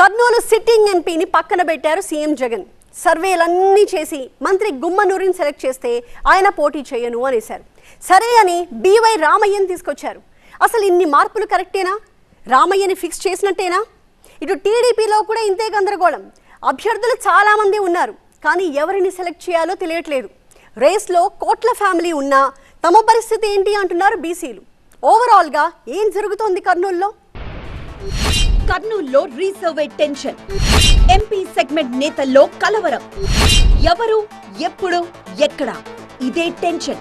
Kurnool sitting ఎంపీని పక్కన పెట్టారు సీఎం జగన్. సర్వేలన్నీ చేసి మంత్రి గుమ్మనూరిని సెలెక్ట్ చేస్తే ఆయన పోటీ చేయను అనేశారు. సరే అని బీవై రామయ్యని తీసుకొచ్చారు. అసలు ఇన్ని మార్పులు కరెక్టేనా? రామయ్యని ఫిక్స్ చేసినట్టేనా? ఇటు టీడీపీలో కూడా ఇంతే గందరగోళం. అభ్యర్థులు చాలామంది ఉన్నారు, కానీ ఎవరిని సెలెక్ట్ చేయాలో తెలియట్లేదు. రేస్లో కోట్ల ఫ్యామిలీ ఉన్నా తమ పరిస్థితి ఏంటి అంటున్నారు బీసీలు. ఓవరాల్గా ఏం జరుగుతోంది కర్నూలులో? కర్నూలులో రీసర్వే టెన్షన్, ఎంపీ సెగ్మెంట్ నేతల్లో కలవరం. ఎవరు, ఎప్పుడు, ఎక్కడ, ఇదే టెన్షన్.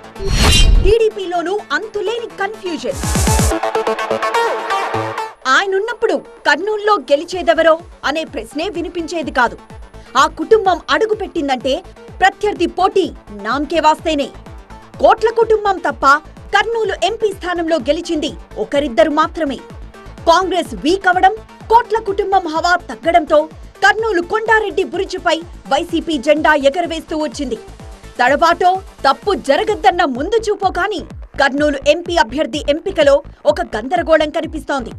టీడీపీలోనూ అంతులేని కన్ఫ్యూజన్. ఆయనున్నప్పుడు కర్నూలులో గెలిచేదెవరో అనే ప్రశ్నే వినిపించేది కాదు. ఆ కుటుంబం అడుగు పెట్టిందంటే ప్రత్యర్థి పోటీ నామకే వాస్తేనే. కోట్ల కుటుంబం తప్ప కర్నూలు ఎంపీ స్థానంలో గెలిచింది ఒకరిద్దరు మాత్రమే. కాంగ్రెస్ వీక్ అవడం, కోట్ల కుటుంబం హవా తగ్గడంతో కర్నూలు కొండారెడ్డి బురుజుపై వైసీపీ జెండా ఎగరవేస్తూ వచ్చింది. తడబాటో తప్పు జరగద్దన్న ముందు చూపో కాని కర్నూలు ఎంపీ అభ్యర్థి ఎంపికలో ఒక గందరగోళం కనిపిస్తోంది.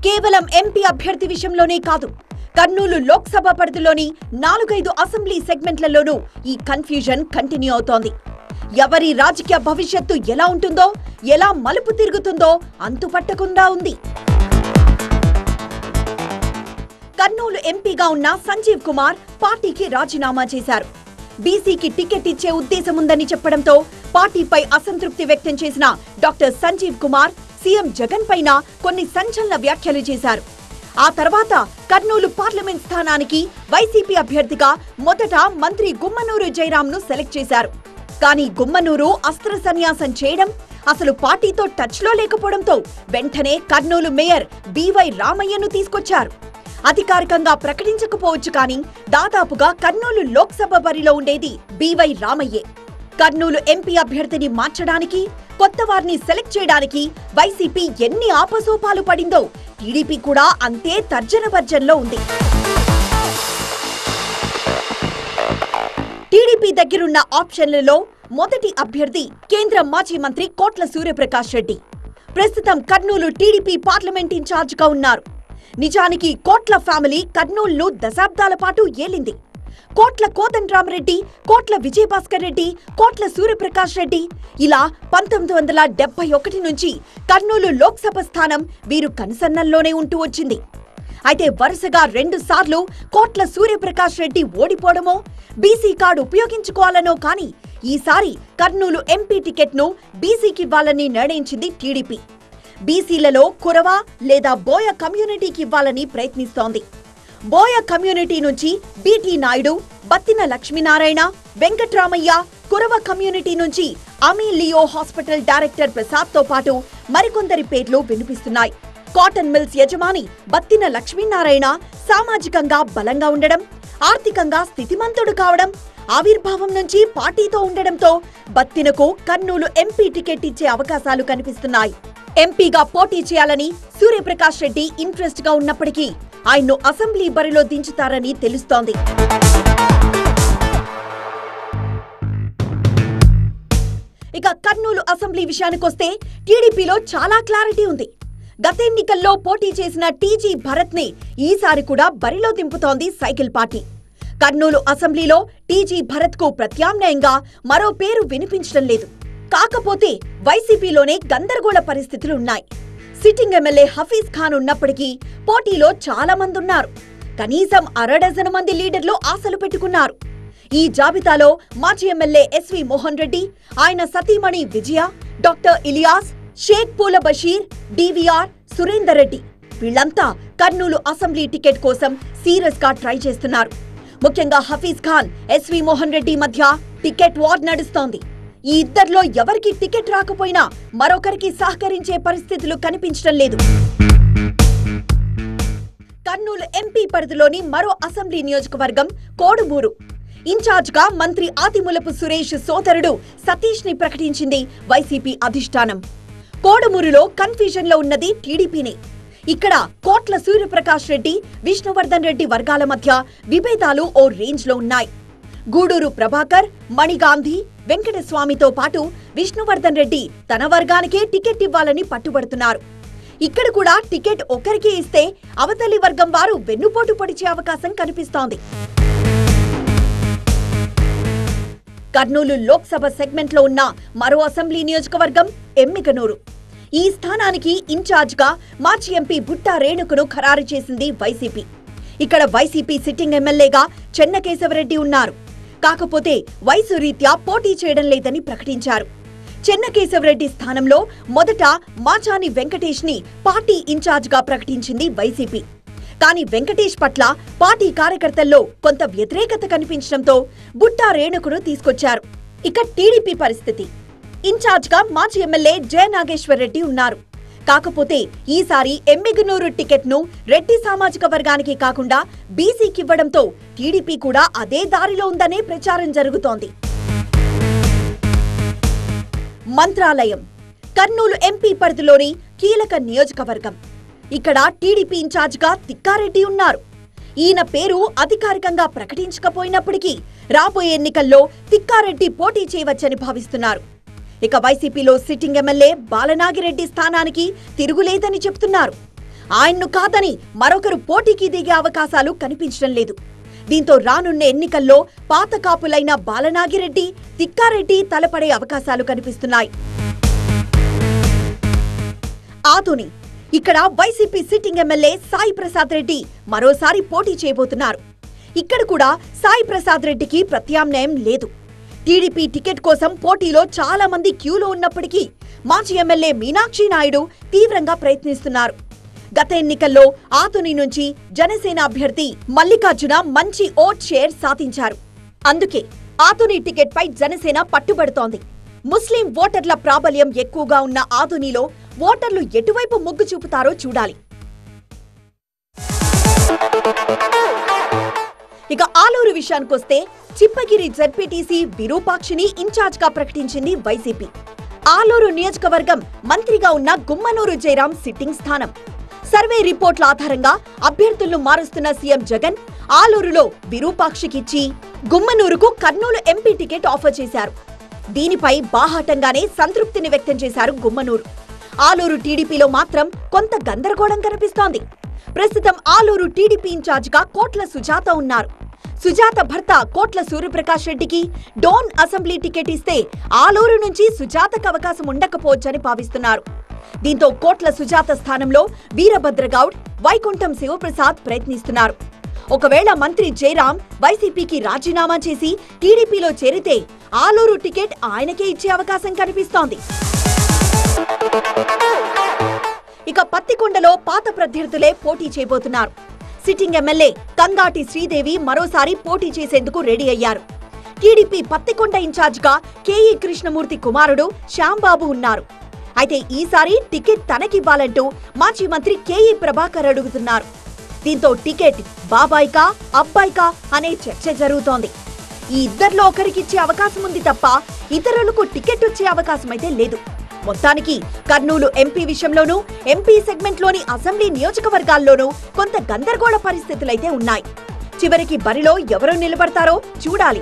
కేవలం ఎంపీ అభ్యర్థి విషయంలోనే కాదు, కర్నూలు లోక్సభ పరిధిలోని 4-5 అసెంబ్లీ సెగ్మెంట్లలోనూ ఈ కన్ఫ్యూజన్ కంటిన్యూ అవుతోంది. ఎవరి రాజకీయ భవిష్యత్తు ఎలా ఉంటుందో, ఎలా మలుపు తిరుగుతుందో అంతుపట్టకుండా ఉంది. కర్నూలు ఎంపీగా ఉన్న సంజీవ్ కుమార్ పార్టీకి రాజీనామా చేశారు. బీసీకి టికెట్ ఇచ్చే ఉద్దేశముందని చెప్పడంతో పార్టీపై అసంతృప్తి వ్యక్తం చేసిన డాక్టర్ సంజీవ్ కుమార్ సీఎం జగన్ పైన కొన్ని సంచలన వ్యాఖ్యలు చేశారు. ఆ తర్వాత కర్నూలు పార్లమెంట్ స్థానానికి వైసీపీ అభ్యర్థిగా మొదట మంత్రి గుమ్మనూరు జయరాంను సెలెక్ట్ చేశారు. కానీ గుమ్మనూరు అస్త్ర సన్యాసం చేయడం, అసలు పార్టీతో టచ్లో లేకపోవడంతో వెంటనే కర్నూలు మేయర్ బీవై రామయ్యను తీసుకొచ్చారు. అధికారికంగా ప్రకటించకపోవచ్చు కానీ దాదాపుగా కర్నూలు లోక్సభ బరిలో ఉండేది బీవై రామయ్యే. కర్నూలు ఎంపీ అభ్యర్థిని మార్చడానికి, కొత్త వారిని సెలెక్ట్ చేయడానికి వైసీపీ ఎన్ని ఆపసోపాలు పడిందో టీడీపీ కూడా అంతే తర్జనభర్జనలో ఉంది. టీడీపీ దగ్గరున్న ఆప్షన్లలో మొదటి అభ్యర్థి కేంద్ర మాజీ మంత్రి కోట్ల సూర్యప్రకాష్ రెడ్డి. ప్రస్తుతం కర్నూలు టీడీపీ పార్లమెంట్ ఇన్ఛార్జిగా ఉన్నారు. నిజానికి కోట్ల ఫ్యామిలీ కర్నూలును దశాబ్దాల పాటు ఏలింది. కోట్ల కోదండరామరెడ్డి, కోట్ల విజయభాస్కర్ రెడ్డి, కోట్ల సూర్యప్రకాష్ రెడ్డి, ఇలా 1971 నుంచి కర్నూలు లోక్సభ స్థానం వీరు కనుసన్నల్లోనే ఉంటూ వచ్చింది. అయితే వరుసగా 2 సార్లు కోట్ల సూర్యప్రకాష్ రెడ్డి ఓడిపోవడమో, బీసీ కార్డు ఉపయోగించుకోవాలనో కానీ ఈసారి కర్నూలు ఎంపీ టికెట్ను బీసీకి ఇవ్వాలని నిర్ణయించింది టీడీపీ. బీసీలలో కురవ లేదా బోయ కమ్యూనిటీకి ఇవ్వాలని ప్రయత్నిస్తోంది. బోయ కమ్యూనిటీ నుంచి బీటీ నాయుడు, బత్తిన లక్ష్మీనారాయణ, వెంకట్రామయ్య, కురవ కమ్యూనిటీ నుంచి అమీ లియో హాస్పిటల్ డైరెక్టర్ ప్రసాద్తో పాటు మరికొందరి పేర్లు వినిపిస్తున్నాయి. కాటన్ మిల్స్ యజమాని బత్తిన లక్ష్మీనారాయణ సామాజికంగా బలంగా ఉండడం, ఆర్థికంగా స్థితిమంతుడు కావడం, ఆవిర్భావం నుంచి పార్టీతో ఉండడంతో బత్తినకు కర్నూలు ఎంపీ టికెట్ ఇచ్చే అవకాశాలు కనిపిస్తున్నాయి. ఎంపీగా పోటీ చేయాలని సూర్యప్రకాష్ రెడ్డి ఇంట్రెస్ట్ గా ఉన్నప్పటికీ ఆయన్ను అసెంబ్లీ బరిలో దించుతారని తెలుస్తోంది. ఇక కర్నూలు అసెంబ్లీ విషయానికొస్తే టీడీపీలో చాలా క్లారిటీ ఉంది. గత ఎన్నికల్లో పోటీ చేసిన టీజీ భరత్ ని ఈసారి కూడా బరిలో దింపుతోంది సైకిల్ పార్టీ. కర్నూలు అసెంబ్లీలో టీజీ భరత్ కు ప్రత్యామ్నాయంగా మరో పేరు వినిపించడం లేదు. కాకపోతే వైసీపీలోనే గందరగోళ పరిస్థితులున్నాయి. సిట్టింగ్ ఎమ్మెల్యే హఫీజ్ ఖాన్ ఉన్నప్పటికీ పోటీలో చాలా మంది ఉన్నారు. కనీసం 1/2 డజన్ మంది లీడర్లు ఆశలు పెట్టుకున్నారు. ఈ జాబితాలో మాజీ ఎమ్మెల్యే ఎస్వి మోహన్ రెడ్డి, ఆయన సతీమణి విజయ, డాక్టర్ ఇలియాస్, షేక్ పూల బషీర్, డివిఆర్, సురేందర్ రెడ్డి వీళ్లంతా కర్నూలు అసెంబ్లీ టికెట్ కోసం సీరియస్ గా ట్రై చేస్తున్నారు. ముఖ్యంగా హఫీజ్ ఖాన్, ఎస్వి మోహన్ రెడ్డి మధ్య టికెట్ వార్ నడుస్తోంది. ఈ ఇద్దరిలో ఎవరికి టికెట్ రాకపోయినా మరొకరికి సహకరించే పరిస్థితులు కనిపించడం లేదు. కర్నూలు ఎంపీ పరిధిలోని మరో అసెంబ్లీ నియోజకవర్గం కోడుమూరు. ఇన్ఛార్జ్గా మంత్రి ఆదిమూలపు సురేష్ సోదరుడు సతీష్ ని ప్రకటించింది వైసీపీ అధిష్టానం. కోడుమూరులో కన్ఫ్యూజన్ లో ఉన్నది టీడీపీనే. ఇక్కడ కోట్ల సూర్యప్రకాష్ రెడ్డి, విష్ణువర్ధన్ రెడ్డి వర్గాల మధ్య విభేదాలు ఓ రేంజ్ లో ఉన్నాయి. గూడూరు ప్రభాకర్, మణిగాంధీ, వెంకటస్వామితో పాటు విష్ణువర్ధన్ రెడ్డి తన వర్గానికే టికెట్ ఇవ్వాలని పట్టుబడుతున్నారు. ఇక్కడ కూడా టికెట్ ఒకరికి ఇస్తే అవతలి వర్గం వారు వెన్నుపోటు పొడిచే అవకాశం కనిపిస్తోంది. కర్నూలు లోక్సభ సెగ్మెంట్లో ఉన్న మరో అసెంబ్లీ నియోజకవర్గం ఎమ్మిగనూరు. ఈ స్థానానికి ఇన్ఛార్జ్గా మాజీ ఎంపీ బుట్టా రేణుకను ఖరారు చేసింది వైసీపీ. ఇక్కడ వైసీపీ సిట్టింగ్ ఎమ్మెల్యేగా చెన్నకేశవరెడ్డి ఉన్నారు. కాకపోతే వయసు రీత్యా పోటీ చేయడం లేదని ప్రకటించారు. చెన్నకేశవరెడ్డి స్థానంలో మొదట మాచాని వెంకటేష్ ని పార్టీ ఇన్ఛార్జ్గా ప్రకటించింది వైసీపీ. కానీ వెంకటేష్ పట్ల పార్టీ కార్యకర్తల్లో కొంత వ్యతిరేకత కనిపించడంతో బుట్టా రేణుకను తీసుకొచ్చారు. ఇక టీడీపీ పరిస్థితి. ఇన్ఛార్జ్గా మాజీ ఎమ్మెల్యే జయనాగేశ్వరరెడ్డి ఉన్నారు. కాకపోతే ఈసారి ఎమ్మిగనూరు టికెట్ను రెడ్డి సామాజిక వర్గానికి కాకుండా బీసీకి ఇవ్వడంతో టీడీపీ కూడా అదే దారిలో ఉందనే ప్రచారం జరుగుతోంది. మంత్రాలయం కర్నూలు ఎంపీ పరిధిలోని కీలక నియోజకవర్గం. ఇక్కడ టీడీపీ ఇన్ఛార్జ్గా తిక్కారెడ్డి ఉన్నారు. ఈయన పేరు అధికారికంగా ప్రకటించకపోయినప్పటికీ రాబోయే ఎన్నికల్లో తిక్కారెడ్డి పోటీ చేయవచ్చని భావిస్తున్నారు. ఇక వైసీపీలో సిట్టింగ్ ఎమ్మెల్యే బాలనాగిరెడ్డి స్థానానికి తిరుగులేదని చెబుతున్నారు. ఆయన్ను కాదని మరొకరు పోటీకి దిగే అవకాశాలు కనిపించడం లేదు. దీంతో రానున్న ఎన్నికల్లో పాత కాపులైన బాలనాగిరెడ్డి, తిక్కారెడ్డి తలపడే అవకాశాలు కనిపిస్తున్నాయి. ఆదోని ఇక్కడ YCP sitting MLA Sai Prasad Reddy మరోసారి పోటీ చేయబోతున్నారు. ఇక్కడ కూడా సాయి ప్రసాద్ రెడ్డికి ప్రత్యామ్నాయం లేదు. టీడీపీ టికెట్ కోసం పోటీలో చాలా మంది క్యూలో ఉన్నప్పటికీ మాజీ ఎమ్మెల్యే మీనాక్షి నాయుడు తీవ్రంగా ప్రయత్నిస్తున్నారు. గత ఎన్నికల్లో ఆదోని నుంచి జనసేన అభ్యర్థి మల్లికార్జున మంచి ఓట్ షేర్ సాధించారు. అందుకే ఆదోని టికెట్ పై జనసేన పట్టుబడుతోంది. ముస్లిం ఓటర్ల ప్రాబల్యం ఎక్కువగా ఉన్న ఆదోనిలో ఓటర్లు ఎటువైపు మొగ్గు చూపుతారో చూడాలి. ఇక ఆలూరు విషయానికొస్తే చిప్పగిరి జెడ్పీటీసీ విరూపాక్షిని ఇన్ఛార్జ్గా ప్రకటించింది వైసీపీ. ఆలూరు నియోజకవర్గం మంత్రిగా ఉన్న గుమ్మనూరు జయరాం సిట్టింగ్ స్థానం. సర్వే రిపోర్ట్ల ఆధారంగా అభ్యర్థులను మారుస్తున్న సీఎం జగన్ ఆలూరులో విరూపాక్షికిచ్చి గుమ్మనూరుకు కర్నూలు ఎంపీ టికెట్ ఆఫర్ చేశారు. దీనిపై బాహాటంగానే సంతృప్తిని వ్యక్తం చేశారు గుమ్మనూరు. ఆలూరు టీడీపీలో మాత్రం కొంత గందరగోళం కనిపిస్తోంది. ప్రస్తుతం ఆలూరు టీడీపీ ఇన్ఛార్జిగా కోట్ల సుజాత ఉన్నారు. సుజాత భర్త కోట్ల సూర్యప్రకాష్ రెడ్డికి డోన్ అసెంబ్లీ టికెట్ ఇస్తే ఆలూరు నుంచి సుజాతకు అవకాశం ఉండకపోవచ్చని భావిస్తున్నారు. దీంతో కోట్ల సుజాత స్థానంలో వీరభద్రగౌడ్, వైకుంఠం శివప్రసాద్ ప్రయత్నిస్తున్నారు. ఒకవేళ మంత్రి జయరాం వైసీపీకి రాజీనామా చేసి టీడీపీలో చేరితే ఆలూరు టికెట్ ఆయనకే ఇచ్చే అవకాశం కనిపిస్తోంది. ఇక పత్తికొండలో పాత ప్రత్యర్థులే పోటీ చేయబోతున్నారు. సిట్టింగ్ ఎమ్మెల్యే కంగాటి శ్రీదేవి మరోసారి పోటీ చేసేందుకు రెడీ అయ్యారు. టీడీపీ పత్తికొండ ఇన్ఛార్జ్గా కేఈ కృష్ణమూర్తి కుమారుడు శ్యాంబాబు ఉన్నారు. అయితే ఈసారి టికెట్ తనకివ్వాలంటూ మాజీ మంత్రి కేఈ ప్రభాకర్ అడుగుతున్నారు. దీంతో టికెట్ బాబాయికా అబ్బాయికా అనే చర్చ జరుగుతోంది. ఈ ఇద్దరిలో ఒకరికిచ్చే అవకాశం ఉంది తప్ప ఇతరులకు టికెట్ వచ్చే అవకాశం అయితే లేదు. మొత్తానికి కర్నూలు ఎంపీ విషయంలోనూ ఎంపీ సెగ్మెంట్లోని అసెంబ్లీ నియోజకవర్గాల్లోనూ కొంత గందరగోళ పరిస్థితులైతే ఉన్నాయి. చివరికి బరిలో ఎవరు నిలబడతారో చూడాలి.